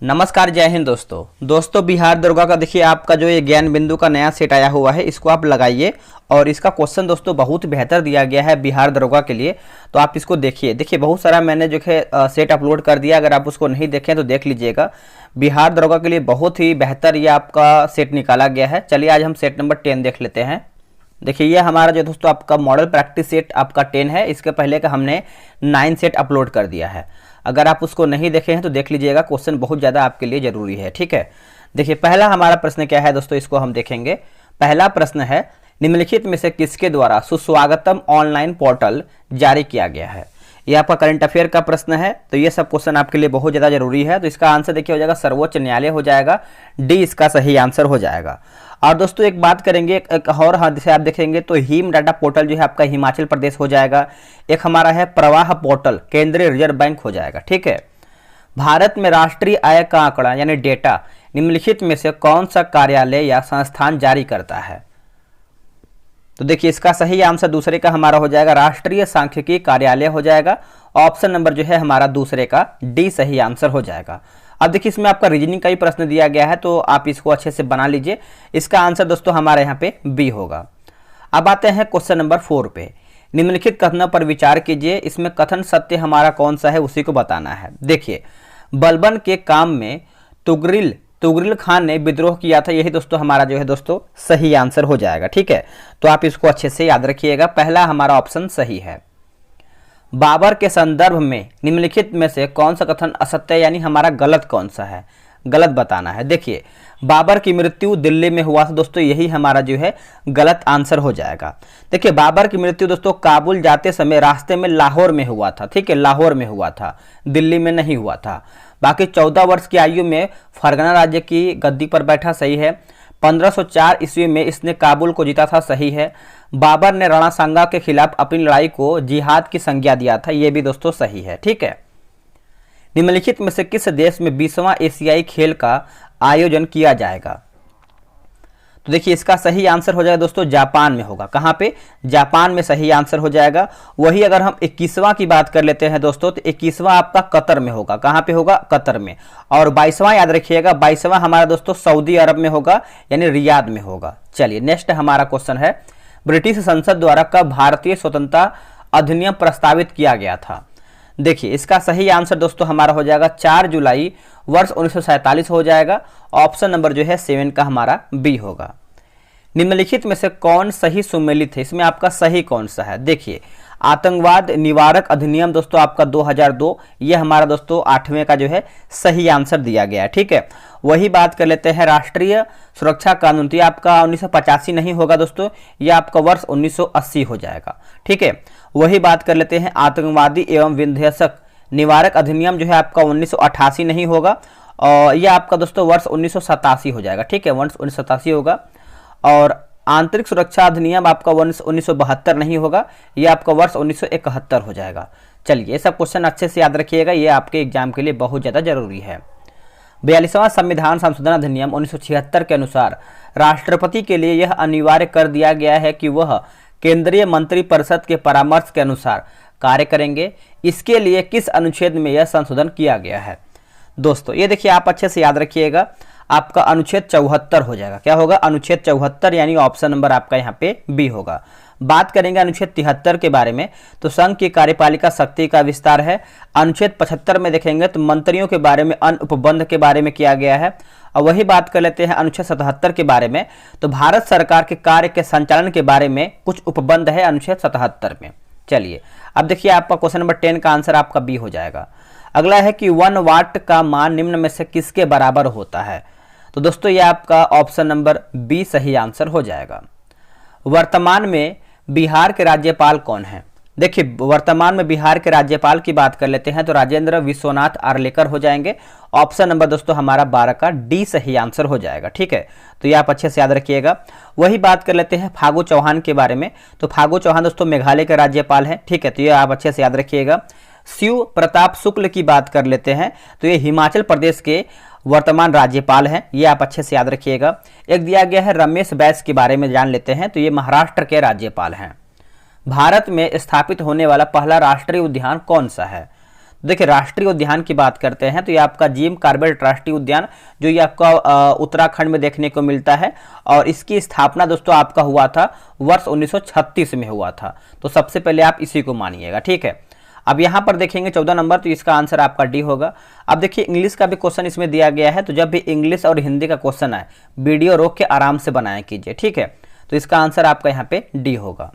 नमस्कार, जय हिंद दोस्तों बिहार दरोगा का देखिए आपका जो ये ज्ञान बिंदु का नया सेट आया हुआ है, इसको आप लगाइए और इसका क्वेश्चन दोस्तों बहुत बेहतर दिया गया है बिहार दरोगा के लिए। तो आप इसको देखिए बहुत सारा मैंने जो है सेट अपलोड कर दिया, अगर आप उसको नहीं देखें तो देख लीजिएगा। बिहार दरोगा के लिए बहुत ही बेहतर ये आपका सेट निकाला गया है। चलिए आज हम सेट नंबर 10 देख लेते हैं। देखिए ये हमारा जो दोस्तों आपका मॉडल प्रैक्टिस सेट आपका 10 है। इसके पहले का हमने 9 सेट अपलोड कर दिया है। अगर आप उसको नहीं देखे हैं तो देख लीजिएगा, क्वेश्चन बहुत ज़्यादा आपके लिए जरूरी है। ठीक है, देखिए पहला हमारा प्रश्न क्या है दोस्तों, इसको हम देखेंगे। पहला प्रश्न है, निम्नलिखित में से किसके द्वारा सुस्वागतम ऑनलाइन पोर्टल जारी किया गया है। ये आपका करंट अफेयर का प्रश्न है, तो ये सब क्वेश्चन आपके लिए बहुत ज़्यादा जरूरी है। तो इसका आंसर देखिए हो जाएगा सर्वोच्च न्यायालय हो जाएगा, डी इसका सही आंसर हो जाएगा। और दोस्तों एक बात करेंगे, एक और जैसे आप देखेंगे तो हिम डाटा पोर्टल जो है आपका हिमाचल प्रदेश हो जाएगा। एक हमारा है प्रवाह पोर्टल, केंद्रीय रिजर्व बैंक हो जाएगा। ठीक है, भारत में राष्ट्रीय आय का आंकड़ा यानी डेटा निम्नलिखित में से कौन सा कार्यालय या संस्थान जारी करता है। तो देखिए इसका सही आंसर दूसरे का हमारा हो जाएगा राष्ट्रीय सांख्यिकी कार्यालय हो जाएगा। ऑप्शन नंबर जो है हमारा दूसरे का डी सही आंसर हो जाएगा। अब देखिए इसमें आपका रीजनिंग का ही प्रश्न दिया गया है, तो आप इसको अच्छे से बना लीजिए। इसका आंसर दोस्तों हमारे यहाँ पे बी होगा। अब आते हैं क्वेश्चन नंबर 4 पे। निम्नलिखित कथनों पर विचार कीजिए, इसमें कथन सत्य हमारा कौन सा है उसी को बताना है। देखिए बलबन के काम में तुगरिल खान ने विद्रोह किया था, यही दोस्तों हमारा जो है दोस्तों सही आंसर हो जाएगा। ठीक है, तो आप इसको अच्छे से याद रखिएगा, पहला हमारा ऑप्शन सही है। बाबर के संदर्भ में निम्नलिखित में से कौन सा कथन असत्य यानी हमारा गलत कौन सा है, गलत बताना है। देखिए बाबर की मृत्यु दिल्ली में हुआ था दोस्तों, यही हमारा जो है गलत आंसर हो जाएगा। देखिए बाबर की मृत्यु दोस्तों काबुल जाते समय रास्ते में लाहौर में हुआ था। ठीक है, लाहौर में हुआ था, दिल्ली में नहीं हुआ था। बाकी 14 वर्ष की आयु में फरगना राज्य की गद्दी पर बैठा, सही है। 1504 ईस्वी में इसने काबुल को जीता था, सही है। बाबर ने राणा सांगा के खिलाफ अपनी लड़ाई को जिहाद की संज्ञा दिया था, यह भी दोस्तों सही है। ठीक है, निम्नलिखित में से किस देश में 20वां एशियाई खेल का आयोजन किया जाएगा। तो देखिए इसका सही आंसर हो जाएगा दोस्तों जापान में होगा। कहां पे, जापान में सही आंसर हो जाएगा। वही अगर हम 21वां की बात कर लेते हैं दोस्तों, तो 21वां आपका कतर में होगा। कहां पे होगा, कतर में। और 22वां याद रखिएगा, 22वां हमारा दोस्तों सऊदी अरब में होगा यानी रियाद में होगा। चलिए नेक्स्ट हमारा क्वेश्चन है, ब्रिटिश संसद द्वारा कब भारतीय स्वतंत्रता अधिनियम प्रस्तावित किया गया था। देखिए इसका सही आंसर दोस्तों हमारा हो जाएगा 4 जुलाई वर्ष 1947 हो जाएगा। ऑप्शन नंबर जो है 7 का हमारा बी होगा। निम्नलिखित में से कौन सही सुमेलित है, इसमें आपका सही कौन सा है। देखिए आतंकवाद निवारक अधिनियम दोस्तों आपका 2002, ये हमारा दोस्तों 8वें का जो है सही आंसर दिया गया है। ठीक है, वही बात कर लेते हैं राष्ट्रीय सुरक्षा कानून, तो ये आपका 1985 नहीं होगा दोस्तों, ये आपका वर्ष 1980 हो जाएगा। ठीक है, वही बात कर लेते हैं आतंकवादी एवं विध्वंसक निवारक अधिनियम जो है आपका 1988 नहीं होगा, और यह आपका दोस्तों वर्ष 1987 हो जाएगा। ठीक है, वर्ष 1987 होगा। और आंतरिक सुरक्षा अधिनियम आपका वर्ष 1972 नहीं होगा, यह आपका वर्ष 1971 हो जाएगा। चलिए ये सब क्वेश्चन अच्छे से याद रखिएगा, ये आपके एग्जाम के लिए बहुत ज़्यादा जरूरी है। 42वां संविधान संशोधन अधिनियम 1976 के अनुसार राष्ट्रपति के लिए यह अनिवार्य कर दिया गया है कि वह केंद्रीय मंत्रिपरिषद के परामर्श के अनुसार कार्य करेंगे। इसके लिए किस अनुच्छेद में यह संशोधन किया गया है। दोस्तों ये देखिए आप अच्छे से याद रखिएगा, आपका अनुच्छेद 74 हो जाएगा। क्या होगा, अनुच्छेद 74 यानी ऑप्शन नंबर आपका यहाँ पे बी होगा। बात करेंगे अनुच्छेद 73 के बारे में, तो संघ की कार्यपालिका शक्ति का विस्तार है। अनुच्छेद 75 में देखेंगे तो मंत्रियों के बारे में अन्य उपबंध के बारे में किया गया है। और वही बात कर लेते हैं अनुच्छेद 77 के बारे में, तो भारत सरकार के कार्य के संचालन के बारे में कुछ उपबंध है अनुच्छेद 77 में। चलिए अब देखिए आपका क्वेश्चन नंबर 10 का आंसर आपका बी हो जाएगा। अगला है कि 1 वाट का मान निम्न में से किसके बराबर होता है। तो दोस्तों ये आपका ऑप्शन नंबर बी सही आंसर हो जाएगा। वर्तमान में बिहार के राज्यपाल कौन है। देखिए वर्तमान में बिहार के राज्यपाल की बात कर लेते हैं तो राजेंद्र विश्वनाथ आर्लेकर हो जाएंगे। ऑप्शन नंबर दोस्तों हमारा 12 का डी सही आंसर हो जाएगा। ठीक है, तो ये आप अच्छे से याद रखिएगा। वही बात कर लेते हैं फागू चौहान के बारे में, तो फागू चौहान दोस्तों मेघालय के राज्यपाल हैं। ठीक है, तो ये आप अच्छे से याद रखिएगा। शिव प्रताप शुक्ल की बात कर लेते हैं तो ये हिमाचल प्रदेश के वर्तमान राज्यपाल हैं, ये आप अच्छे से याद रखिएगा। एक दिया गया है रमेश बैस के बारे में जान लेते हैं, तो ये महाराष्ट्र के राज्यपाल हैं। भारत में स्थापित होने वाला पहला राष्ट्रीय उद्यान कौन सा है। देखिए राष्ट्रीय उद्यान की बात करते हैं तो ये आपका जिम कॉर्बेट राष्ट्रीय उद्यान जो ये आपका उत्तराखंड में देखने को मिलता है, और इसकी स्थापना दोस्तों आपका हुआ था वर्ष 1936 में हुआ था। तो सबसे पहले आप इसी को मानिएगा, ठीक है। अब यहाँ पर देखेंगे 14 नंबर, तो इसका आंसर आपका डी होगा। अब देखिए इंग्लिश का भी क्वेश्चन इसमें दिया गया है, तो जब भी इंग्लिश और हिंदी का क्वेश्चन आए वीडियो रोक के आराम से बनाया कीजिए, ठीक है। तो इसका आंसर आपका यहाँ पे डी होगा।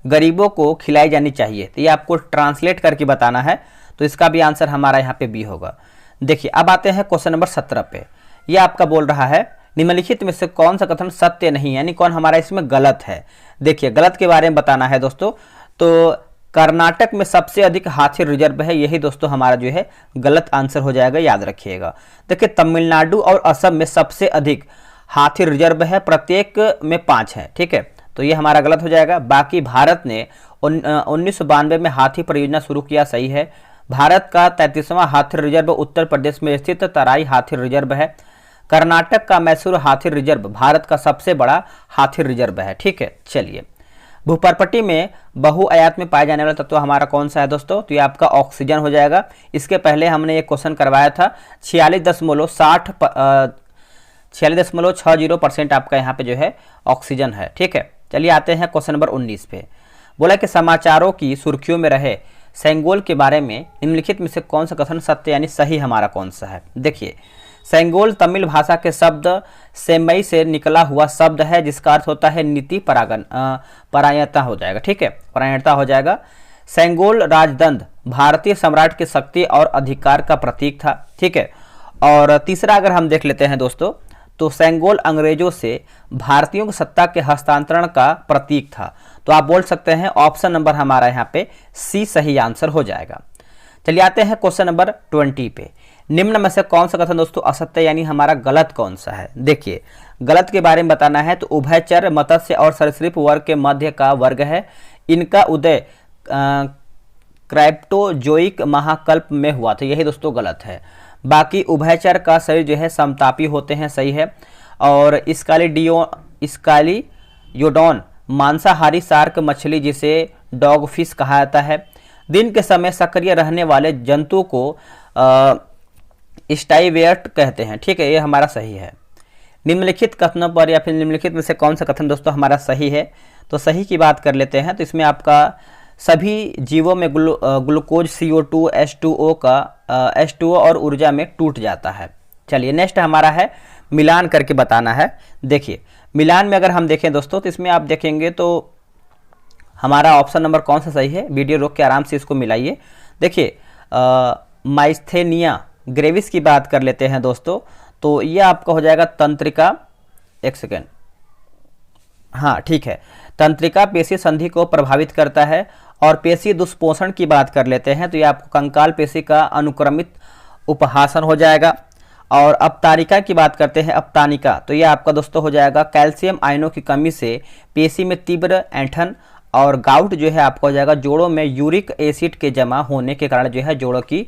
गरीबों को खिलाई जानी चाहिए, तो ये आपको ट्रांसलेट करके बताना है, तो इसका भी आंसर हमारा यहाँ पे बी होगा। देखिए अब आते हैं क्वेश्चन नंबर 17 पे। ये आपका बोल रहा है निम्नलिखित में से कौन सा कथन सत्य नहीं, यानी कौन हमारा इसमें गलत है। देखिए गलत के बारे में बताना है दोस्तों, तो कर्नाटक में सबसे अधिक हाथी रिजर्व है, यही दोस्तों हमारा जो है गलत आंसर हो जाएगा, याद रखिएगा। देखिए तमिलनाडु और असम में सबसे अधिक हाथी रिजर्व है, प्रत्येक में 5 है, ठीक है। तो ये हमारा गलत हो जाएगा। बाकी भारत ने 1992 में हाथी परियोजना शुरू किया, सही है। भारत का 33वां हाथी रिजर्व उत्तर प्रदेश में स्थित तराई हाथी रिजर्व है। कर्नाटक का मैसूर हाथी रिजर्व भारत का सबसे बड़ा हाथी रिजर्व है, ठीक है। चलिए भूपर्पट्टी में बहुआयात में पाए जाने वाला तत्व हमारा कौन सा है दोस्तों, तो ये आपका ऑक्सीजन हो जाएगा। इसके पहले हमने एक क्वेश्चन करवाया था, 46.60% आपका यहाँ पे जो है ऑक्सीजन है, ठीक है। चलिए आते हैं क्वेश्चन नंबर 19 पे। बोला कि समाचारों की सुर्खियों में रहे सेंगोल के बारे में निम्नलिखित में से कौन सा कथन सत्य यानी सही हमारा कौन सा है। देखिए सेंगोल तमिल भाषा के शब्द सेमई से निकला हुआ शब्द है, जिसका अर्थ होता है नीति परायणता हो जाएगा, ठीक है, परायणता हो जाएगा। सेंगोल राजदंड भारतीय सम्राट की शक्ति और अधिकार का प्रतीक था, ठीक है। और तीसरा अगर हम देख लेते हैं दोस्तों, तो सेंगोल अंग्रेजों से भारतीयों की सत्ता के हस्तांतरण का प्रतीक था। तो आप बोल सकते हैं ऑप्शन नंबर हमारा यहाँ पे सी सही आंसर हो जाएगा। चलिए आते हैं क्वेश्चन नंबर 20 पे। निम्न में से कौन सा कथन दोस्तों असत्य यानी हमारा गलत कौन सा है। देखिए गलत के बारे में बताना है, तो उभयचर मत्स्य और सरीसृप वर्ग के मध्य का वर्ग है। इनका उदय क्राइप्टोजोइक महाकल्प में हुआ था, यही दोस्तों गलत है। बाकी उभयचर का शरीर जो है समतापी होते हैं, सही है। और स्कालियोडॉन मांसाहारी शार्क मछली जिसे डॉग फिश कहा जाता है। दिन के समय सक्रिय रहने वाले जंतु को स्टाइवेट कहते हैं, ठीक है, ये हमारा सही है। निम्नलिखित कथनों पर या फिर निम्नलिखित में से कौन सा कथन दोस्तों हमारा सही है, तो सही की बात कर लेते हैं। तो इसमें आपका सभी जीवों में ग्लूकोज CO2 H2O का H2O और ऊर्जा में टूट जाता है। चलिए नेक्स्ट हमारा है मिलान करके बताना है। देखिए मिलान में अगर हम देखें दोस्तों, तो इसमें आप देखेंगे तो हमारा ऑप्शन नंबर कौन सा सही है, वीडियो रोक के आराम से इसको मिलाइए। देखिए माइस्थेनिया ग्रेविस की बात कर लेते हैं दोस्तों, तो ये आपका हो जाएगा तंत्रिका, एक सेकेंड, हाँ ठीक है, तंत्रिका पेशी संधि को प्रभावित करता है। और पेशी दुष्पोषण की बात कर लेते हैं, तो ये आपको कंकाल पेशी का अनुक्रमित उपहासन हो जाएगा। और अपतानिका की बात करते हैं, अपतानिका, तो ये आपका दोस्तों हो जाएगा कैल्शियम आयनों की कमी से पेशी में तीव्र ऐंठन। और गाउट जो है आपका हो जाएगा जोड़ों में यूरिक एसिड के जमा होने के कारण जो है जोड़ों की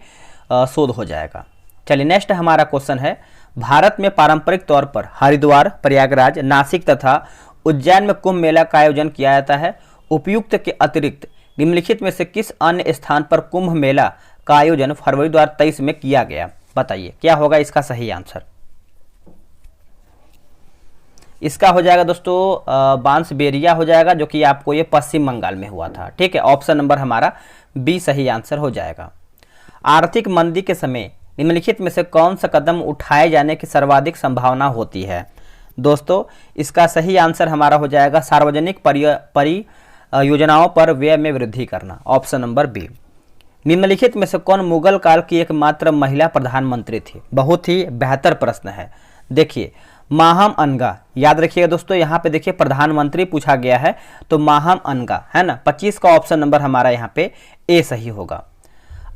शोध हो जाएगा। चलिए नेक्स्ट हमारा क्वेश्चन है, भारत में पारंपरिक तौर पर हरिद्वार, प्रयागराज, नासिक तथा उज्जैन में कुंभ मेला का आयोजन किया जाता है। उपयुक्त के अतिरिक्त निम्नलिखित में से किस अन्य स्थान पर कुंभ मेला का आयोजन फरवरी 2023 में किया गया, बताइए क्या होगा इसका सही आंसर। इसका हो जाएगा दोस्तों बांसबेरिया हो जाएगा, जो कि आपको ये पश्चिम बंगाल में हुआ था, ठीक है। ऑप्शन नंबर हमारा बी सही आंसर हो जाएगा। आर्थिक मंदी के समय निम्नलिखित में से कौन सा कदम उठाए जाने की सर्वाधिक संभावना होती है। दोस्तों इसका सही आंसर हमारा हो जाएगा सार्वजनिक परियोजनाओं पर व्यय में वृद्धि करना, ऑप्शन नंबर बी। निम्नलिखित में से कौन मुगल काल की एकमात्र महिला प्रधानमंत्री थी। बहुत ही बेहतर प्रश्न है। देखिए माहम अनगा, याद रखिएगा दोस्तों, यहाँ पे देखिए प्रधानमंत्री पूछा गया है, तो माहम अनगा है ना। 25 का ऑप्शन नंबर हमारा यहाँ पे ए सही होगा।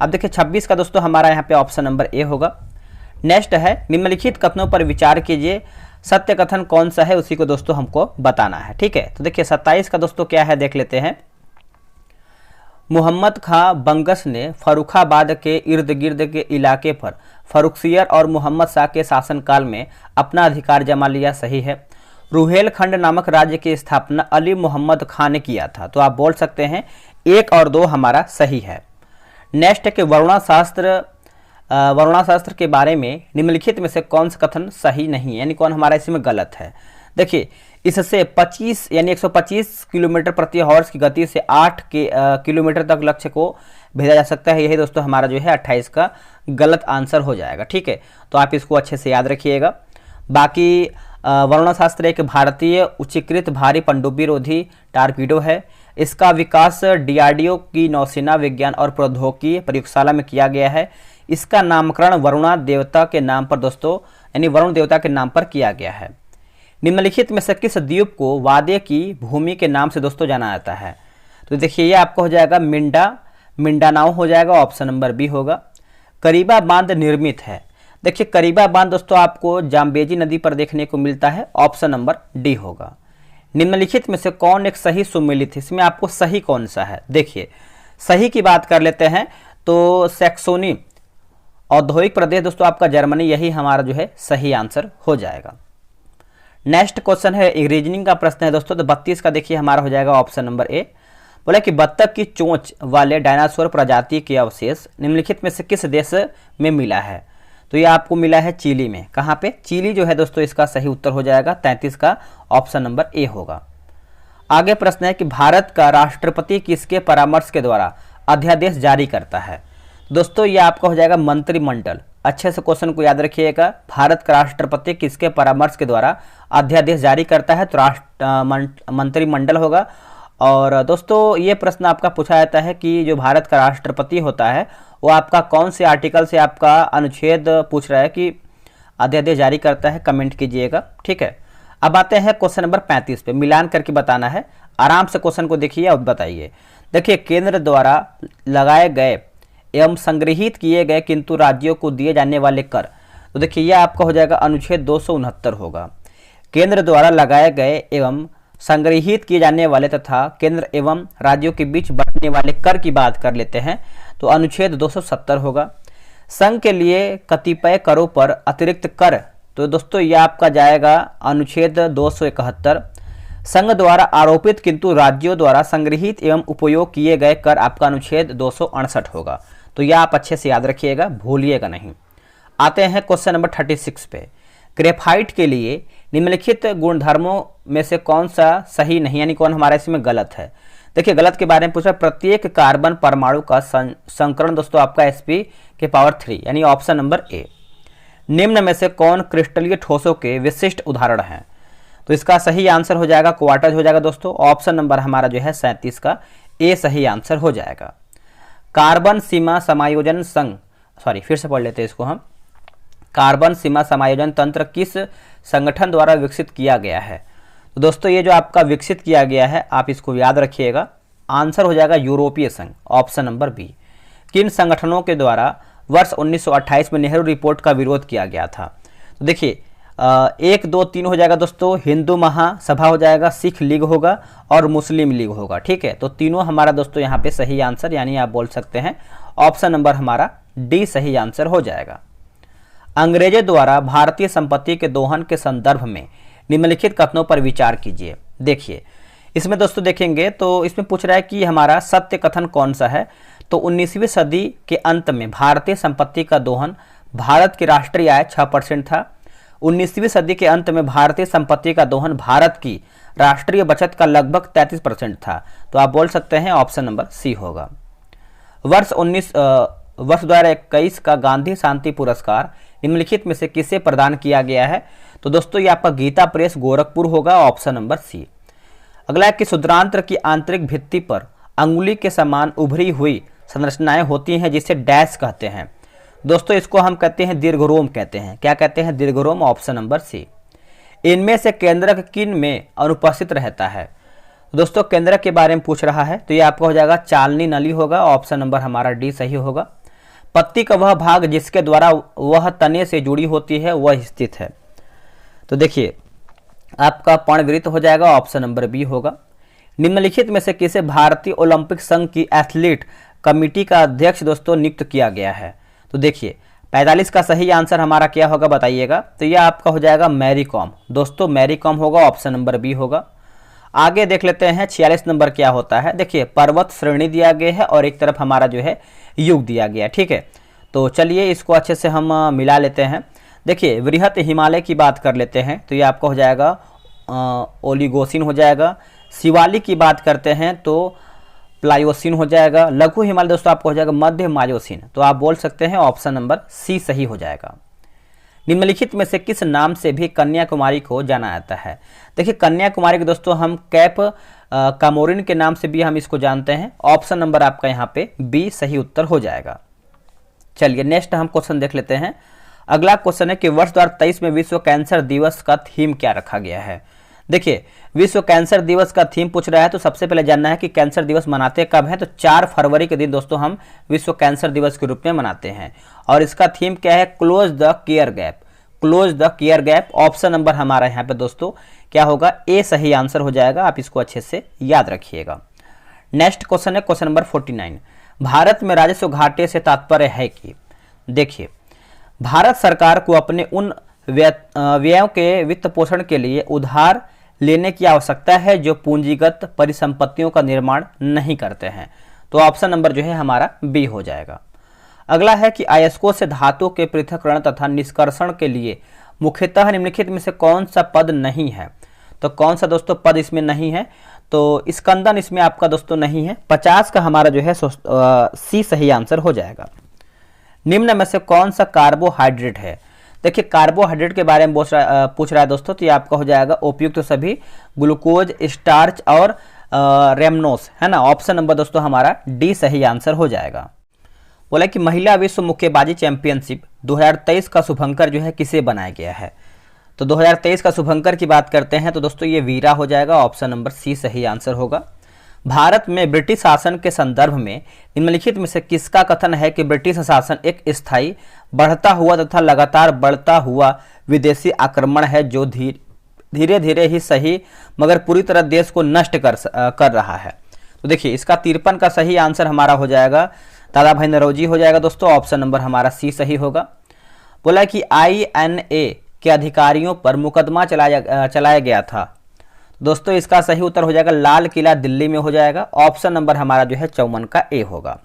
अब देखिए 26 का दोस्तों हमारा यहाँ पे ऑप्शन नंबर ए होगा। नेक्स्ट है निम्नलिखित कथनों पर विचार कीजिए, सत्य कथन कौन सा है उसी को दोस्तों हमको बताना है, ठीक है। तो देखिए 27 का दोस्तों क्या है देख लेते हैं। मोहम्मद खां बंगस ने फर्रुखाबाद के इर्द गिर्द के इलाके पर फर्रुखसियर और मोहम्मद शाह के शासनकाल में अपना अधिकार जमा लिया, सही है। रुहेलखंड नामक राज्य की स्थापना अली मोहम्मद खां ने किया था, तो आप बोल सकते हैं 1 और 2 हमारा सही है। नेक्स्ट है कि वरुणा शास्त्र के बारे में निम्नलिखित में से कौन सा कथन सही नहीं है, यानी कौन हमारा इसमें गलत है। देखिए, इससे 25 यानी 125 किलोमीटर प्रति हॉर्स की गति से 8 किलोमीटर तक लक्ष्य को भेजा जा सकता है। यही दोस्तों हमारा जो है 28 का गलत आंसर हो जाएगा। ठीक है, तो आप इसको अच्छे से याद रखिएगा। बाकी वरुणा शास्त्र एक भारतीय उच्चीकृत भारी पनडुब्बी रोधी टारपीडो है। इसका विकास डीआरडीओ की नौसेना विज्ञान और प्रौद्योगिकी प्रयोगशाला में किया गया है। इसका नामकरण वरुणा देवता के नाम पर दोस्तों, यानी वरुण देवता के नाम पर किया गया है। निम्नलिखित में से किस द्वीप को वादे की भूमि के नाम से दोस्तों जाना जाता है? तो देखिए, ये आपका हो जाएगा मिंडानाओ हो जाएगा, ऑप्शन नंबर बी होगा। करीबा बांध निर्मित है। देखिए, करीबा बांध दोस्तों आपको जाम्बेजी नदी पर देखने को मिलता है, ऑप्शन नंबर डी होगा। निम्नलिखित में से कौन एक सही सुमेलित है? इसमें आपको सही कौन सा है? देखिए, सही की बात कर लेते हैं तो सैक्सोनी औद्योगिक प्रदेश दोस्तों आपका जर्मनी, यही हमारा जो है सही आंसर हो जाएगा। नेक्स्ट क्वेश्चन है रीजनिंग का प्रश्न है दोस्तों, तो 32 का देखिए हमारा हो जाएगा ऑप्शन नंबर ए। बोला कि बत्तख की चोंच वाले डायनासोर प्रजाति के अवशेष निम्नलिखित में से किस देश में मिला है? तो ये आपको मिला है चिली में। कहाँ पे? चिली जो है दोस्तों इसका सही उत्तर हो जाएगा। 33 का ऑप्शन नंबर ए होगा। आगे प्रश्न है कि भारत का राष्ट्रपति किसके परामर्श के द्वारा अध्यादेश जारी करता है? दोस्तों ये आपका हो जाएगा मंत्रिमंडल। अच्छे से क्वेश्चन को याद रखिएगा। भारत का राष्ट्रपति किसके परामर्श के द्वारा अध्यादेश जारी करता है? तो मंत्रिमंडल होगा। और दोस्तों ये प्रश्न आपका पूछा जाता है कि जो भारत का राष्ट्रपति होता है वो आपका कौन से आर्टिकल से आपका अनुच्छेद पूछ रहा है कि अध्यादेश जारी करता है, कमेंट कीजिएगा। ठीक है, अब आते हैं क्वेश्चन नंबर 35 पे। मिलान करके बताना है, आराम से क्वेश्चन को देखिए और बताइए। देखिए, केंद्र द्वारा लगाए गए एवं संग्रहित किए गए किंतु राज्यों को दिए जाने वाले कर, तो देखिए यह आपका हो जाएगा अनुच्छेद 269 होगा। केंद्र द्वारा लगाए गए एवं संग्रहित किए जाने वाले तथा केंद्र एवं राज्यों के बीच बंटने वाले कर की बात कर लेते हैं तो अनुच्छेद 270 होगा। संघ के लिए कतिपय करों पर अतिरिक्त कर, तो दोस्तों यह आपका जाएगा अनुच्छेद 271। संघ द्वारा आरोपित किंतु राज्यों द्वारा संग्रहित एवं उपयोग किए गए कर आपका अनुच्छेद 268 होगा। तो यह आप अच्छे से याद रखिएगा, भूलिएगा नहीं। आते हैं क्वेश्चन नंबर 36 पे। ग्रेफाइट के लिए निम्नलिखित गुणधर्मों में से कौन सा सही नहीं, यानी कौन हमारा इसमें गलत है? देखिए, गलत के बारे में पूछा। प्रत्येक कार्बन परमाणु का संकरण दोस्तों आपका sp के पावर 3, यानी ऑप्शन नंबर ए। निम्न में से कौन क्रिस्टलीय ठोसों के विशिष्ट उदाहरण हैं? तो इसका सही आंसर हो जाएगा क्वार्टज हो जाएगा दोस्तों। ऑप्शन नंबर हमारा जो है 37 का ए सही आंसर हो जाएगा। कार्बन सीमा समायोजन संघ, सॉरी फिर से पढ़ लेते हैं इसको हम। कार्बन सीमा समायोजन तंत्र किस संगठन द्वारा विकसित किया गया है? तो दोस्तों ये जो आपका विकसित किया गया है आप इसको याद रखिएगा, आंसर हो जाएगा यूरोपीय संघ, ऑप्शन नंबर बी। किन संगठनों के द्वारा वर्ष 1928 में नेहरू रिपोर्ट का विरोध किया गया था? तो देखिए 1, 2, 3 हो जाएगा दोस्तों। हिंदू महासभा हो जाएगा, सिख लीग होगा और मुस्लिम लीग होगा। ठीक है, तो तीनों हमारा दोस्तों यहाँ पे सही आंसर, यानी आप बोल सकते हैं ऑप्शन नंबर हमारा डी सही आंसर हो जाएगा। अंग्रेजों द्वारा भारतीय संपत्ति के दोहन के संदर्भ में निम्नलिखित कथनों पर विचार कीजिए। देखिए इसमें दोस्तों देखेंगे तो इसमें पूछ रहा है कि हमारा सत्य कथन कौन सा है? तो 19वीं सदी के अंत में भारतीय संपत्ति का दोहन भारत की राष्ट्रीय आय 6% था। 19वीं सदी के अंत में भारतीय संपत्ति का दोहन भारत की राष्ट्रीय बचत का लगभग 33% था। तो आप बोल सकते हैं ऑप्शन नंबर सी होगा। वर्ष 2021 का गांधी शांति पुरस्कार निम्नलिखित में से किसे प्रदान किया गया है? तो दोस्तों ये आपका गीता प्रेस गोरखपुर होगा, ऑप्शन नंबर सी। अगला है कि शुद्रांत्र की आंतरिक भित्ति पर अंगुली के समान उभरी हुई संरचनाएं होती हैं जिसे डैश कहते हैं। दोस्तों इसको हम कहते हैं दीर्घरोम कहते हैं। क्या कहते हैं? दीर्घरोम, ऑप्शन नंबर सी। इनमें से केंद्रक किन में अनुपस्थित रहता है? दोस्तों केंद्रक के बारे में पूछ रहा है तो ये आपका हो जाएगा चालनी नली होगा, ऑप्शन नंबर हमारा डी सही होगा। पत्ती का वह भाग जिसके द्वारा वह तने से जुड़ी होती है वह स्थित है। तो देखिए आपका पर्णवृत्त हो जाएगा, ऑप्शन नंबर बी होगा। निम्नलिखित में से किसे भारतीय ओलंपिक संघ की एथलीट कमेटी का अध्यक्ष दोस्तों नियुक्त किया गया है? तो देखिए 45 का सही आंसर हमारा क्या होगा बताइएगा? तो यह आपका हो जाएगा मैरी कॉम। दोस्तों मैरी कॉम होगा, ऑप्शन नंबर बी होगा। आगे देख लेते हैं 46 नंबर क्या होता है। देखिए पर्वत श्रेणी दिया गया है और एक तरफ हमारा जो है युग दिया गया है, ठीक है। तो चलिए इसको अच्छे से हम मिला लेते हैं। देखिए वृहत हिमालय की बात कर लेते हैं तो ये आपका हो जाएगा ओलिगोसिन हो जाएगा। शिवालिक की बात करते हैं तो प्लायोसिन हो जाएगा। लघु हिमालय दोस्तों आपको हो जाएगा मध्य मायोसिन। तो आप बोल सकते हैं ऑप्शन नंबर सी सही हो जाएगा। निम्नलिखित में से किस नाम से भी कन्याकुमारी को जाना जाता है? देखिए कन्याकुमारी को दोस्तों हम कैप कामोरिन के नाम से भी हम इसको जानते हैं। ऑप्शन नंबर आपका यहाँ पे बी सही उत्तर हो जाएगा। चलिए नेक्स्ट हम क्वेश्चन देख लेते हैं। अगला क्वेश्चन है कि वर्ष 2023 में विश्व कैंसर दिवस का थीम क्या रखा गया है? देखिए विश्व कैंसर दिवस का थीम पूछ रहा है तो सबसे पहले जानना है कि कैंसर दिवस मनाते कब है। तो 4 फरवरी के दिन दोस्तों हम विश्व कैंसर दिवस के रूप में मनाते हैं और इसका थीम क्या है? Close the care gap. Close the care gap. Option number हमारा यहाँ पे दोस्तों क्या होगा? ए सही आंसर हो जाएगा। आप इसको अच्छे से याद रखिएगा। नेक्स्ट क्वेश्चन है क्वेश्चन नंबर 49। भारत में राजस्व घाटे से तात्पर्य है कि देखिए भारत सरकार को अपने उन व्ययों के वित्त पोषण के लिए उधार लेने की आवश्यकता है जो पूंजीगत परिसंपत्तियों का निर्माण नहीं करते हैं। तो ऑप्शन नंबर जो है हमारा बी हो जाएगा। अगला है कि अयस्कों से धातु के पृथक्करण तथा निष्कर्षण के लिए मुख्यतः निम्नलिखित में से कौन सा पद नहीं है? तो कौन सा दोस्तों पद इसमें नहीं है? तो स्कंदन इसमें आपका दोस्तों नहीं है। 50 का हमारा जो है सी सही आंसर हो जाएगा। निम्न में से कौन सा कार्बोहाइड्रेट है? देखिए कार्बोहाइड्रेट के बारे में पूछ रहा है दोस्तों तो ये आपका हो जाएगा उपयुक्त तो सभी ग्लूकोज, स्टार्च और रेमनोस है ना। ऑप्शन नंबर दोस्तों हमारा डी सही आंसर हो जाएगा। बोला कि महिला विश्व मुक्केबाजी चैंपियनशिप 2023 का शुभंकर जो है किसे बनाया गया है? तो 2023 का शुभंकर की बात करते हैं तो दोस्तों ये वीरा हो जाएगा। ऑप्शन नंबर सी सही आंसर होगा। भारत में ब्रिटिश शासन के संदर्भ में निम्नलिखित में से किसका कथन है कि ब्रिटिश शासन एक स्थायी बढ़ता हुआ तथा लगातार बढ़ता हुआ विदेशी आक्रमण है जो धीरे धीरे ही सही मगर पूरी तरह देश को नष्ट कर रहा है? तो देखिए इसका 53 का सही आंसर हमारा हो जाएगा दादा भाई नौरोजी हो जाएगा दोस्तों। ऑप्शन नंबर हमारा सी सही होगा। बोला कि INA के अधिकारियों पर मुकदमा चलाया गया था। दोस्तों इसका सही उत्तर हो जाएगा लाल किला दिल्ली में हो जाएगा। ऑप्शन नंबर हमारा जो है 54 का ए होगा।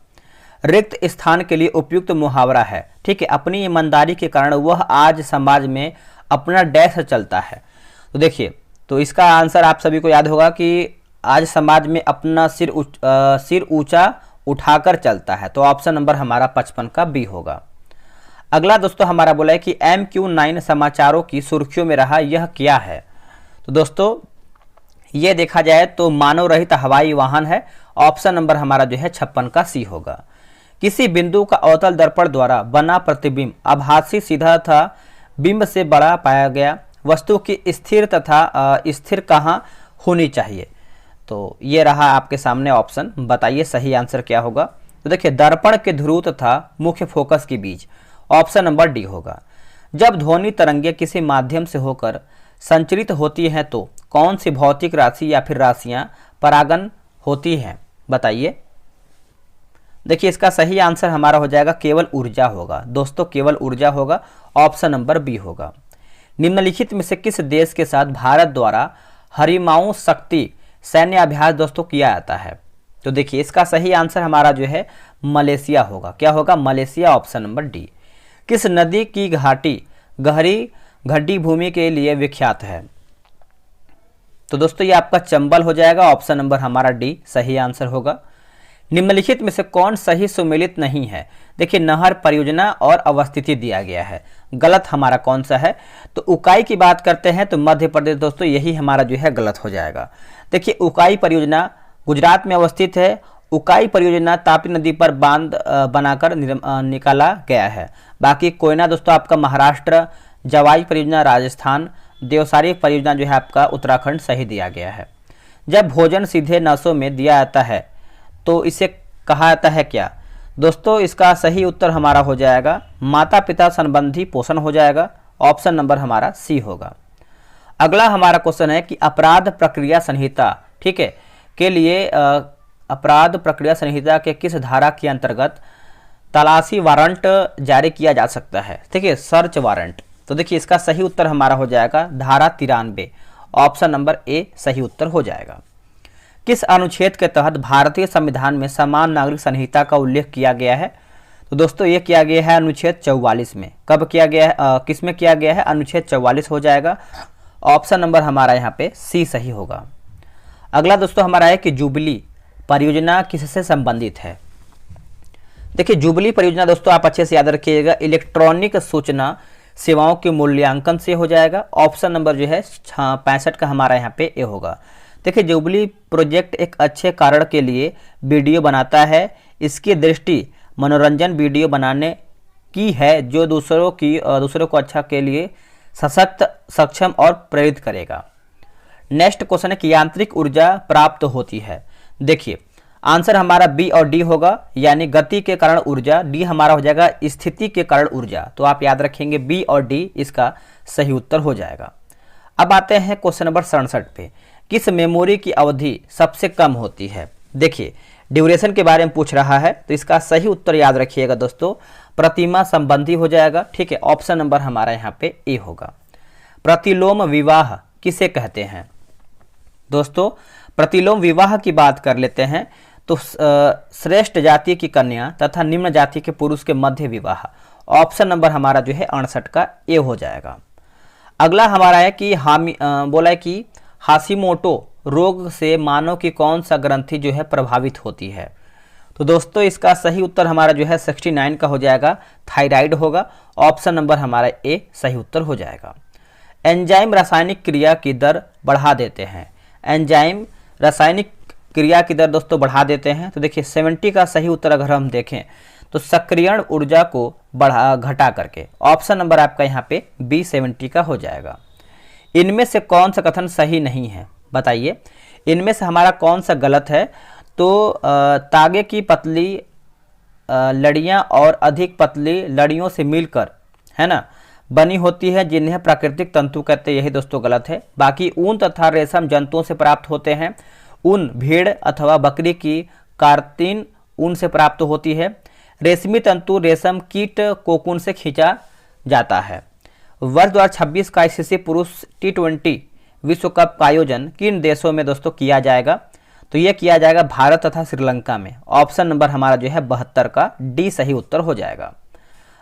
रिक्त स्थान के लिए उपयुक्त मुहावरा है, ठीक है। अपनी ईमानदारी के कारण वह आज समाज में अपना डैश चलता है। तो देखिए तो इसका आंसर आप सभी को याद होगा कि आज समाज में अपना सिर ऊंचा उठाकर चलता है। तो ऑप्शन नंबर हमारा 55 का बी होगा। अगला दोस्तों हमारा बोला है कि MQ9 समाचारों की सुर्खियों में रहा यह क्या है? तो दोस्तों ये देखा जाए तो मानव रहित हवाई वाहन है। ऑप्शन नंबर हमारा जो है 56 का सी होगा। किसी बिंदु का अवतल दर्पण द्वारा बना प्रतिबिंब आभासी सीधा था बिंब से बड़ा पाया गया। वस्तु की स्थिर तथा स्थिर कहाँ होनी चाहिए? तो ये रहा आपके सामने ऑप्शन। बताइए सही आंसर क्या होगा? तो देखिए दर्पण के ध्रुव तथा मुख्य फोकस के बीच। ऑप्शन नंबर डी होगा। जब ध्वनि तरंगें किसी माध्यम से होकर संचरित होती हैं तो कौन सी भौतिक राशि या फिर राशियां परागन होती हैं? बताइए। देखिए इसका सही आंसर हमारा हो जाएगा केवल ऊर्जा होगा दोस्तों, केवल ऊर्जा होगा। ऑप्शन नंबर बी होगा। निम्नलिखित में से किस देश के साथ भारत द्वारा हरिमाऊ शक्ति सैन्य अभ्यास दोस्तों किया जाता है? तो देखिए इसका सही आंसर हमारा जो है मलेशिया होगा। क्या होगा? मलेशिया। Option number D. किस नदी की घाटी गहरी गड्ढी भूमि के लिए विख्यात है? तो दोस्तों ये आपका चंबल हो जाएगा। ऑप्शन नंबर हमारा डी सही आंसर होगा। निम्नलिखित में से कौन सही सुमेलित नहीं है? देखिए नहर परियोजना और अवस्थिति दिया गया है। गलत हमारा कौन सा है? तो उकाई की बात करते हैं तो मध्य प्रदेश दोस्तों यही हमारा जो है गलत हो जाएगा। देखिए उकाई परियोजना गुजरात में अवस्थित है। उकाई परियोजना तापी नदी पर बांध बनाकर निकाला गया है। बाकी कोयना दोस्तों आपका महाराष्ट्र, जवाई परियोजना राजस्थान, देवसारी परियोजना जो है आपका उत्तराखंड सही दिया गया है। जब भोजन सीधे नसों में दिया जाता है तो इसे कहा जाता है क्या? दोस्तों इसका सही उत्तर हमारा हो जाएगा माता पिता संबंधी पोषण हो जाएगा। ऑप्शन नंबर हमारा सी होगा। अगला हमारा क्वेश्चन है कि अपराध प्रक्रिया संहिता, ठीक है, के लिए अपराध प्रक्रिया संहिता के किस धारा के अंतर्गत तलाशी वारंट जारी किया जा सकता है? ठीक है, सर्च वारंट। तो देखिए इसका सही उत्तर हमारा हो जाएगा धारा 93। ऑप्शन नंबर ए सही उत्तर हो जाएगा। किस अनुच्छेद के तहत भारतीय संविधान में समान नागरिक संहिता का उल्लेख किया गया है? तो दोस्तों ये किया गया है अनुच्छेद 44 में। कब किया गया है, किस में किया गया है? अनुच्छेद 44 हो जाएगा। ऑप्शन नंबर हमारा यहाँ पे सी सही होगा। अगला दोस्तों हमारा है कि जुबली परियोजना किससे संबंधित है? देखिए जुबली परियोजना दोस्तों आप अच्छे से याद रखिएगा, इलेक्ट्रॉनिक सूचना सेवाओं के मूल्यांकन से हो जाएगा। ऑप्शन नंबर जो है 65 का हमारा यहाँ पे ए होगा। देखिए जुबली प्रोजेक्ट एक अच्छे कारण के लिए वीडियो बनाता है। इसकी दृष्टि मनोरंजन वीडियो बनाने की है जो दूसरों को अच्छा के लिए सशक्त, सक्षम और प्रेरित करेगा। नेक्स्ट क्वेश्चन है कि यांत्रिक ऊर्जा प्राप्त होती है। देखिए आंसर हमारा बी और डी होगा, यानी गति के कारण ऊर्जा। डी हमारा हो जाएगा स्थिति के कारण ऊर्जा। तो आप याद रखेंगे बी और डी इसका सही उत्तर हो जाएगा। अब आते हैं क्वेश्चन नंबर 67 पे। किस मेमोरी की अवधि सबसे कम होती है? देखिए ड्यूरेशन के बारे में पूछ रहा है, तो इसका सही उत्तर याद रखिएगा दोस्तों, प्रतिमा संबंधी हो जाएगा। ठीक है, ऑप्शन नंबर हमारा यहाँ पे ए होगा। प्रतिलोम विवाह किसे कहते हैं? दोस्तों प्रतिलोम विवाह की बात कर लेते हैं तो श्रेष्ठ जाति की कन्या तथा निम्न जाति के पुरुष के मध्य विवाह। ऑप्शन नंबर हमारा जो है 68 का ए हो जाएगा। अगला हमारा है कि बोला है कि हाशिमोटो रोग से मानव की कौन सा ग्रंथि जो है प्रभावित होती है? तो दोस्तों इसका सही उत्तर हमारा जो है 69 का हो जाएगा, थायराइड होगा। ऑप्शन नंबर हमारा ए सही उत्तर हो जाएगा। एंजाइम रासायनिक क्रिया की दर बढ़ा देते हैं। एंजाइम रासायनिक क्रिया की दर दोस्तों बढ़ा देते हैं। तो देखिए 70 का सही उत्तर अगर हम देखें तो सक्रियण ऊर्जा को घटा करके। ऑप्शन नंबर आपका यहाँ पे बी 70 का हो जाएगा। इनमें से कौन सा कथन सही नहीं है? बताइए इनमें से हमारा कौन सा गलत है? तो तागे की पतली लड़ियाँ और अधिक पतली लड़ियों से मिलकर है ना बनी होती है, जिन्हें प्राकृतिक तंतु कहते हैं, यही दोस्तों गलत है। बाकी ऊन तथा रेशम जंतुओं से प्राप्त होते हैं। ऊन भेड़ अथवा बकरी की कार्तिन ऊन से प्राप्त होती है। रेशमी तंतु रेशम कीट कोकून से खींचा जाता है। वर्ष 2026 का आईसीसी पुरुष T20 विश्व कप का आयोजन किन देशों में दोस्तों किया जाएगा? तो यह किया जाएगा भारत तथा श्रीलंका में। ऑप्शन नंबर हमारा जो है 72 का डी सही उत्तर हो जाएगा।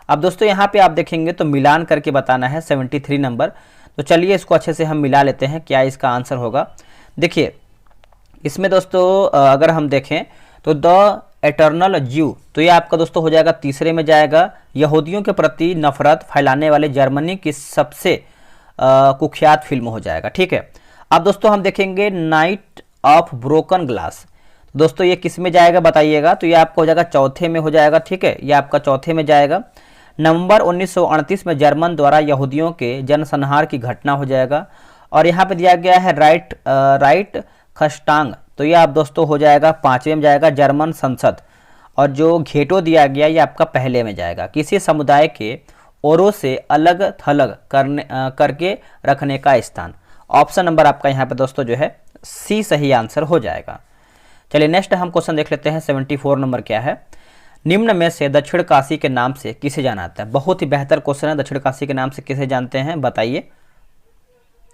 अब दोस्तों यहाँ पे आप देखेंगे तो मिलान करके बताना है 73 नंबर। तो चलिए इसको अच्छे से हम मिला लेते हैं, क्या इसका आंसर होगा। देखिए इसमें दोस्तों अगर हम देखें तो द एटर्नल ज्यू, तो ये आपका दोस्तों हो जाएगा तीसरे में जाएगा। यहूदियों के प्रति नफरत फैलाने वाले जर्मनी की सबसे कुख्यात फिल्म हो जाएगा। ठीक है, अब दोस्तों हम देखेंगे नाइट ऑफ ब्रोकन ग्लास। दोस्तों ये किस में जाएगा बताइएगा? तो ये आपका हो जाएगा चौथे में हो जाएगा। ठीक है, ये आपका चौथे में जाएगा। नवंबर 1938 में जर्मन द्वारा यहूदियों के जनसंहार की घटना हो जाएगा। और यहाँ पे दिया गया है राइट खस्टांग, तो ये आप दोस्तों हो जाएगा 5वें में जाएगा, जर्मन संसद। और जो घेटो दिया गया ये आपका पहले में जाएगा, किसी समुदाय के औरों से अलग थलग करके रखने का स्थान। ऑप्शन नंबर आपका यहाँ पे दोस्तों जो है सी सही आंसर हो जाएगा। चलिए नेक्स्ट हम क्वेश्चन देख लेते हैं। 74 नंबर क्या है? निम्न में से दक्षिण काशी के नाम से किसे जाना जाता है? बहुत ही बेहतर क्वेश्चन है। दक्षिण काशी के नाम से किसे जानते हैं बताइए?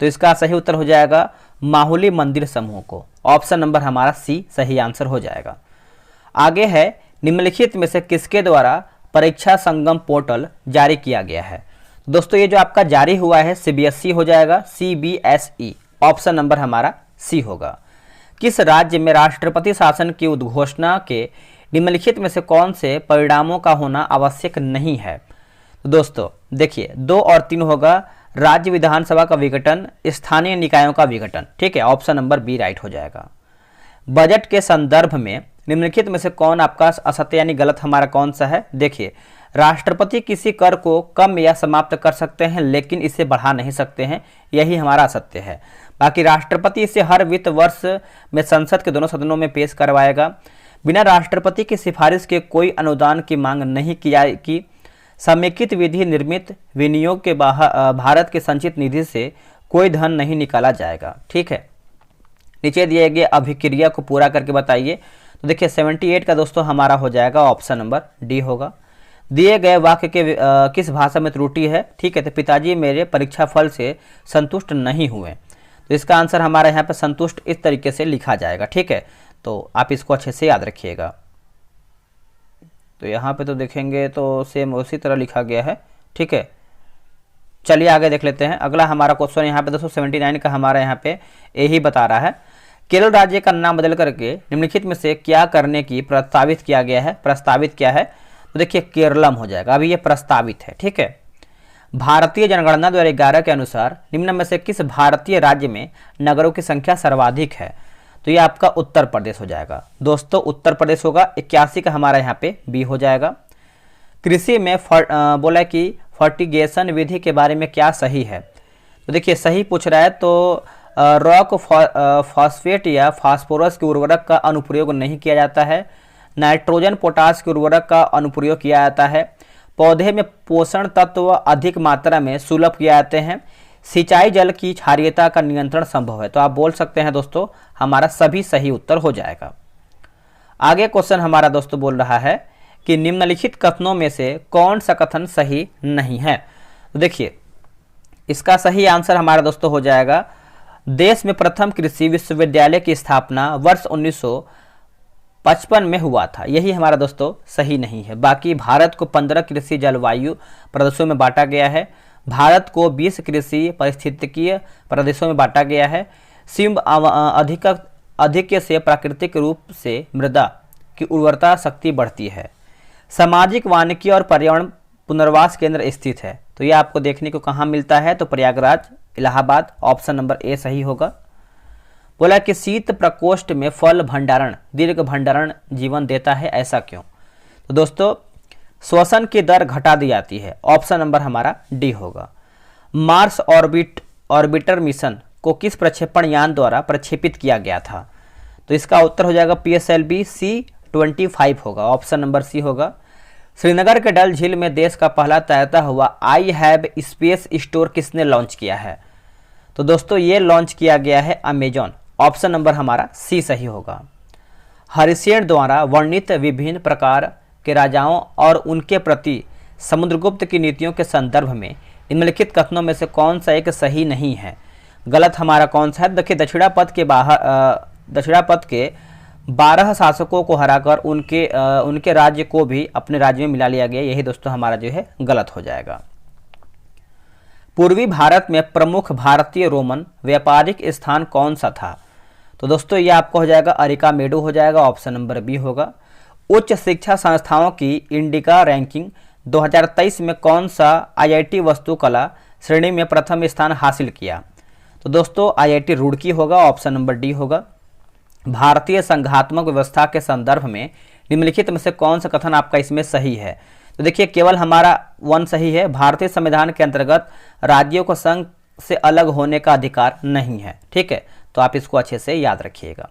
तो इसका सही उत्तर हो जाएगा माहुली मंदिर समूह को। ऑप्शन नंबर हमारा सी सही आंसर हो जाएगा। आगे है निम्नलिखित में से किसके द्वारा परीक्षा संगम पोर्टल जारी किया गया है? दोस्तों ये जो आपका जारी हुआ है CBSE हो जाएगा, CBSE। ऑप्शन नंबर हमारा सी होगा। किस राज्य में राष्ट्रपति शासन की उद्घोषणा के निम्नलिखित में से कौन से परिणामों का होना आवश्यक नहीं है? तो दोस्तों देखिए 2 और 3 होगा, राज्य विधानसभा का विघटन, स्थानीय निकायों का विघटन। ठीक है, ऑप्शन नंबर बी राइट हो जाएगा। बजट के संदर्भ में निम्नलिखित में से कौन आपका असत्य यानी गलत हमारा कौन सा है? देखिए राष्ट्रपति किसी कर को कम या समाप्त कर सकते हैं लेकिन इसे बढ़ा नहीं सकते हैं, यही हमारा असत्य है। बाकी राष्ट्रपति इसे हर वित्त वर्ष में संसद के दोनों सदनों में पेश करवाएगा। बिना राष्ट्रपति की सिफारिश के कोई अनुदान की मांग नहीं की जाएगी। समेकित विधि निर्मित विनियोग के भारत के संचित निधि से कोई धन नहीं निकाला जाएगा। ठीक है, नीचे दिए गए अभिक्रिया को पूरा करके बताइए। तो देखिए 78 का दोस्तों हमारा हो जाएगा ऑप्शन नंबर डी होगा। दिए गए वाक्य के किस भाषा में त्रुटि है? ठीक है, तो पिताजी मेरे परीक्षा फल से संतुष्ट नहीं हुए। तो इसका आंसर हमारा यहाँ पे संतुष्ट इस तरीके से लिखा जाएगा। ठीक है, तो आप इसको अच्छे से याद रखिएगा। तो यहाँ पे तो देखेंगे तो सेम उसी तरह लिखा गया है। ठीक है, चलिए आगे देख लेते हैं। अगला हमारा क्वेश्चन यहाँ पे दोस्तों 79 का हमारा यहाँ पे यही बता रहा है, केरल राज्य का नाम बदल करके निम्नलिखित में से क्या करने की प्रस्तावित किया गया है। प्रस्तावित क्या है, तो देखिए केरलम हो जाएगा, अभी ये प्रस्तावित है। ठीक है, भारतीय जनगणना 2011 के अनुसार निम्न में से किस भारतीय राज्य में नगरों की संख्या सर्वाधिक है, तो ये आपका उत्तर प्रदेश हो जाएगा। दोस्तों उत्तर प्रदेश होगा, 81 का हमारा यहाँ पे बी हो जाएगा। कृषि में बोला कि फर्टिगेशन विधि के बारे में क्या सही है, तो देखिए सही पूछ रहा है, तो रॉक फॉस्फेट या फास्फोरस के उर्वरक का अनुप्रयोग नहीं किया जाता है। नाइट्रोजन पोटास के उर्वरक का अनुप्रयोग किया जाता है। पौधे में पोषण तत्व अधिक मात्रा में सुलभ किए जाते हैं। सिंचाई जल की क्षारीयता का नियंत्रण संभव है। तो आप बोल सकते हैं दोस्तों हमारा सभी सही उत्तर हो जाएगा। आगे क्वेश्चन हमारा दोस्तों बोल रहा है कि निम्नलिखित कथनों में से कौन सा कथन सही नहीं है। तो देखिए इसका सही आंसर हमारा दोस्तों हो जाएगा, देश में प्रथम कृषि विश्वविद्यालय की स्थापना वर्ष 1955 में हुआ था। यही हमारा दोस्तों सही नहीं है। बाकी भारत को 15 कृषि जलवायु प्रदेशों में बांटा गया है। भारत को 20 कृषि पारिस्थितिकीय प्रदेशों में बांटा गया है। सिंभ अधिक से प्राकृतिक रूप से मृदा की उर्वरता शक्ति बढ़ती है। सामाजिक वानिकी और पर्यावरण पुनर्वास केंद्र स्थित है। तो ये आपको देखने को कहाँ मिलता है, तो Prayagraj, Allahabad. Option number A सही होगा। बोला कि शीत प्रकोष्ठ में फल भंडारण दीर्घ भंडारण जीवन देता है, ऐसा क्यों। तो दोस्तों श्वसन की दर घटा दी जाती है। ऑप्शन नंबर हमारा डी होगा। मार्स ऑर्बिटर मिशन को किस प्रक्षेपण यान द्वारा प्रक्षेपित किया गया था, तो इसका उत्तर हो जाएगा PSLV C-25 होगा। ऑप्शन नंबर सी होगा। श्रीनगर के डल झील में देश का पहला तैरता हुआ आई हैव स्पेस स्टोर किसने लॉन्च किया है, तो दोस्तों ये लॉन्च किया गया है अमेजॉन। ऑप्शन नंबर हमारा सी सही होगा। हरिसेन द्वारा वर्णित विभिन्न प्रकार के राजाओं और उनके प्रति समुद्रगुप्त की नीतियों के संदर्भ में निम्नलिखित कथनों में से कौन सा एक सही नहीं है। गलत हमारा कौन सा है, देखिए दक्षिणापथ के 12 शासकों को हराकर उनके राज्य को भी अपने राज्य में मिला लिया गया। यही दोस्तों हमारा जो है गलत हो जाएगा। पूर्वी भारत में प्रमुख भारतीय रोमन व्यापारिक स्थान कौन सा था, तो दोस्तों ये आपको हो जाएगा अरिकामेडू हो जाएगा। ऑप्शन नंबर बी होगा। उच्च शिक्षा संस्थाओं की इंडिका रैंकिंग 2023 में कौन सा IIT वास्तुकला श्रेणी में प्रथम स्थान हासिल किया, तो दोस्तों IIT रुड़की होगा। ऑप्शन नंबर डी होगा। भारतीय संघात्मक व्यवस्था के संदर्भ में निम्नलिखित में से कौन सा कथन आपका इसमें सही है, तो देखिए केवल हमारा 1 सही है। भारतीय संविधान के अंतर्गत राज्यों को संघ से अलग होने का अधिकार नहीं है। ठीक है, तो आप इसको अच्छे से याद रखिएगा।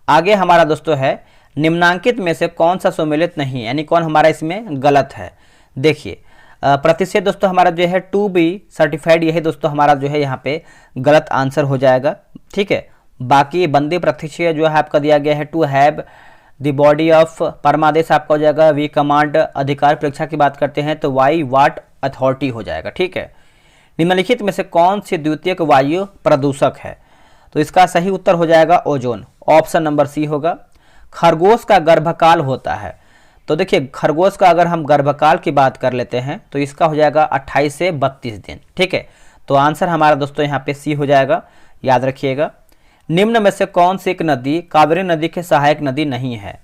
आगे हमारा दोस्तों है निम्नांकित में से कौन सा सुमेलित नहीं, यानी कौन हमारा इसमें गलत है। देखिए प्रतिशत दोस्तों हमारा जो है टू बी सर्टिफाइड, यही दोस्तों हमारा जो है यहाँ पे गलत आंसर हो जाएगा। ठीक है, बाकी बंदी प्रतिशत जो है आपका दिया गया है to have the body of परमादेश आपका हो जाएगा। वी कमांड अधिकार परीक्षा की बात करते हैं तो वाई वाट अथॉरिटी हो जाएगा। ठीक है, निम्नलिखित में से कौन सी द्वितीयक वायु प्रदूषक है, तो इसका सही उत्तर हो जाएगा ओजोन। ऑप्शन नंबर सी होगा। खरगोश का गर्भकाल होता है, तो देखिए खरगोश का अगर हम गर्भकाल की बात कर लेते हैं तो इसका हो जाएगा 28 से 32 दिन। ठीक है, तो आंसर हमारा दोस्तों यहाँ पे सी हो जाएगा, याद रखिएगा। निम्न में से कौन सी एक नदी कावेरी नदी के सहायक नदी नहीं है,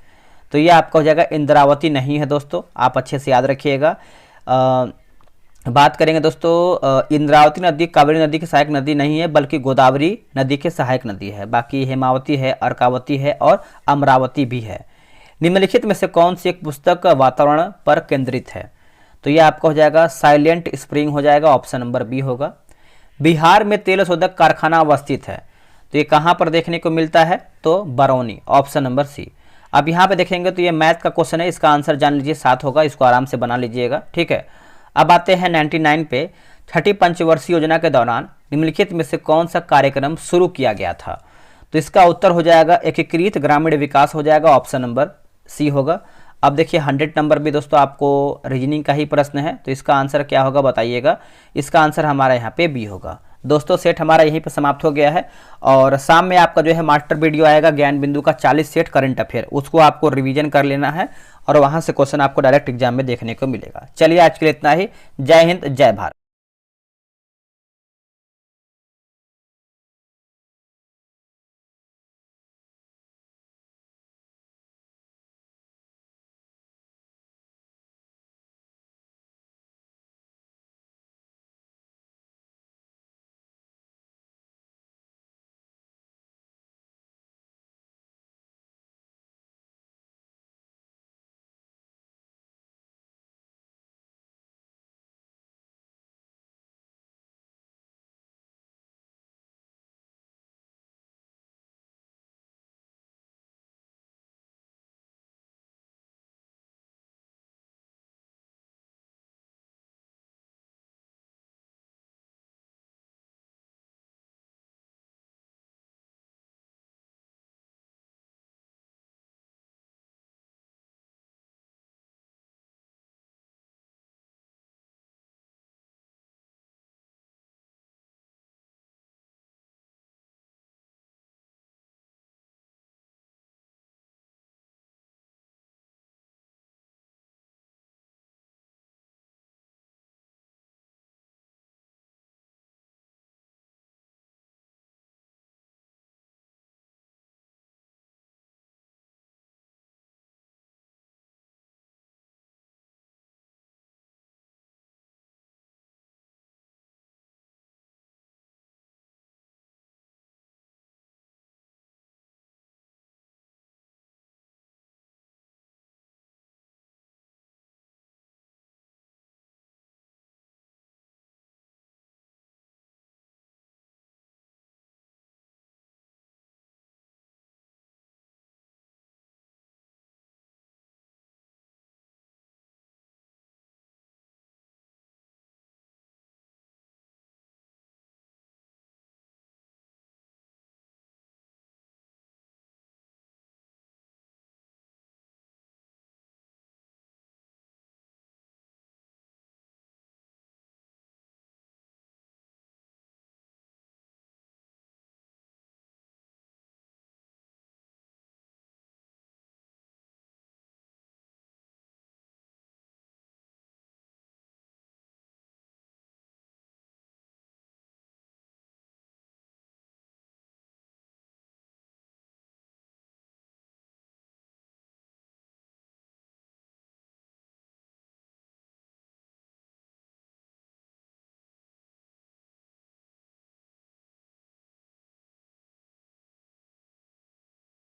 तो ये आपका हो जाएगा इंद्रावती नहीं है दोस्तों, आप अच्छे से याद रखिएगा। बात करेंगे दोस्तों इंद्रावती नदी कावेरी नदी की सहायक नदी नहीं है, बल्कि गोदावरी नदी के सहायक नदी है। बाकी हेमावती है, अर्कावती है और अमरावती भी है। निम्नलिखित में से कौन सी एक पुस्तक वातावरण पर केंद्रित है, तो ये आपका हो जाएगा साइलेंट स्प्रिंग हो जाएगा। ऑप्शन नंबर बी होगा। बिहार में तेल शोधक कारखाना अवस्थित है, तो ये कहाँ पर देखने को मिलता है, तो बरौनी। Option number C. अब यहाँ पे देखेंगे तो ये मैथ का क्वेश्चन है, इसका आंसर जान लीजिए 7 होगा, इसको आराम से बना लीजिएगा। ठीक है, अब आते हैं 99 पे। छठी पंचवर्षीय योजना के दौरान निम्नलिखित में से कौन सा कार्यक्रम शुरू किया गया था, तो इसका उत्तर हो जाएगा एकीकृत ग्रामीण विकास हो जाएगा। ऑप्शन नंबर सी होगा। अब देखिए 100 नंबर भी दोस्तों आपको रीजनिंग का ही प्रश्न है, तो इसका आंसर क्या होगा बताइएगा। इसका आंसर हमारा यहाँ पे बी होगा। दोस्तों सेट हमारा यहीं पर समाप्त हो गया है और शाम में आपका जो है मास्टर वीडियो आएगा ज्ञान बिंदु का 40 सेट करंट अफेयर, उसको आपको रिवीजन कर लेना है और वहां से क्वेश्चन आपको डायरेक्ट एग्जाम में देखने को मिलेगा। चलिए आज के लिए इतना ही। जय हिंद, जय भारत।